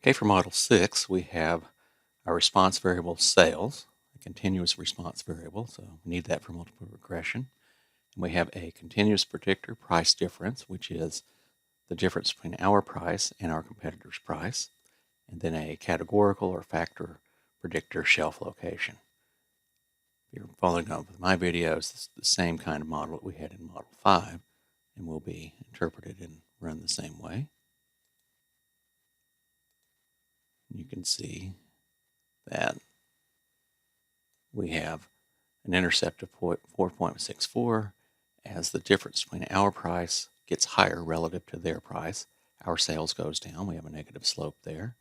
Okay, for model 6, we have our response variable sales, a continuous response variable, so we need that for multiple regression. And we have a continuous predictor price difference, which is the difference between our price and our competitor's price, and then a categorical or factor predictor shelf location. If you're following up with my videos, it's the same kind of model that we had in model 5, and will be interpreted and run the same way. You can see that we have an intercept of 4.64 as the difference between our price gets higher relative to their price. Our sales goes down. We have a negative slope there.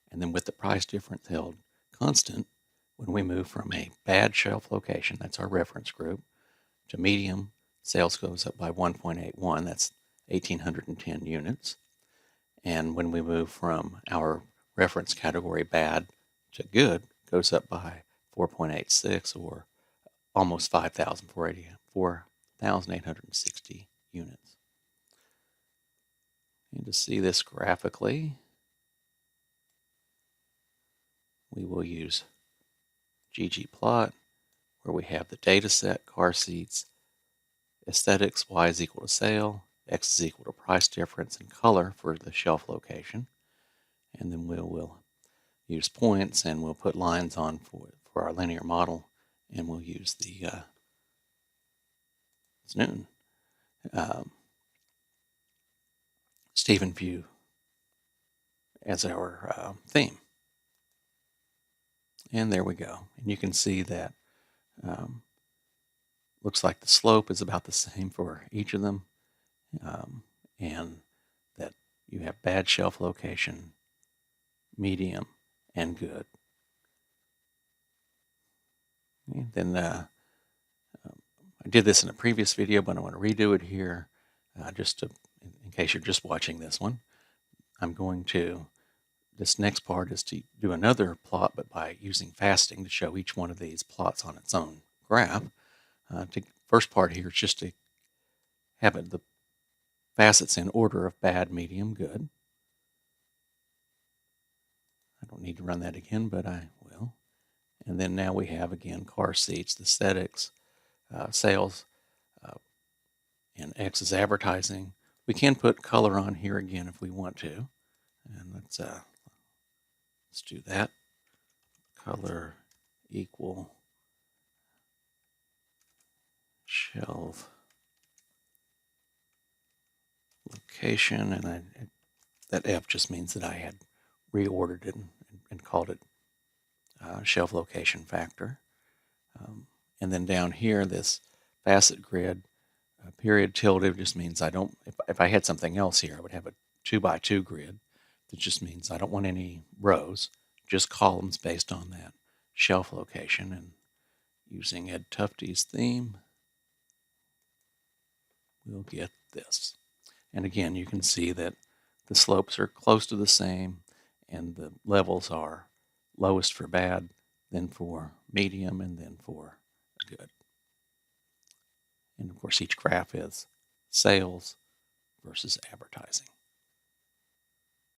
And then with the price difference held constant, when we move from a bad shelf location, that's our reference group, to medium, sales goes up by 1.81. That's 1,810 units. And when we move from our reference category bad to good, goes up by 4.86 or almost 4,860 units. And to see this graphically, we will use ggplot, where we have the data set, car seats, aesthetics, y is equal to sale, x is equal to price difference, and color for the shelf location. And then we'll use points, and we'll put lines on for our linear model, and we'll use the Newton Stephen view as our theme. And there we go. And you can see that looks like the slope is about the same for each of them, and that you have bad shelf location, medium, and good. And then I did this in a previous video, but I want to redo it here in case you're just watching this one. This next part is to do another plot, but by using faceting to show each one of these plots on its own graph. First part here is just to have the facets in order of bad, medium, good. I don't need to run that again, but I will. And then now we have, again, car seats, aesthetics, sales, and X is advertising. We can put color on here again if we want to. And let's do that. Color equal shelf location, and that F just means that I had reordered it and called it shelf location factor. And then down here, this facet grid, period tilde just means I don't, if I had something else here, I would have a 2x2 grid. That just means I don't want any rows, just columns based on that shelf location. And using Ed Tufte's theme, we'll get this. And again, you can see that the slopes are close to the same, and the levels are lowest for bad, then for medium, and then for good. And of course, each graph is sales versus advertising.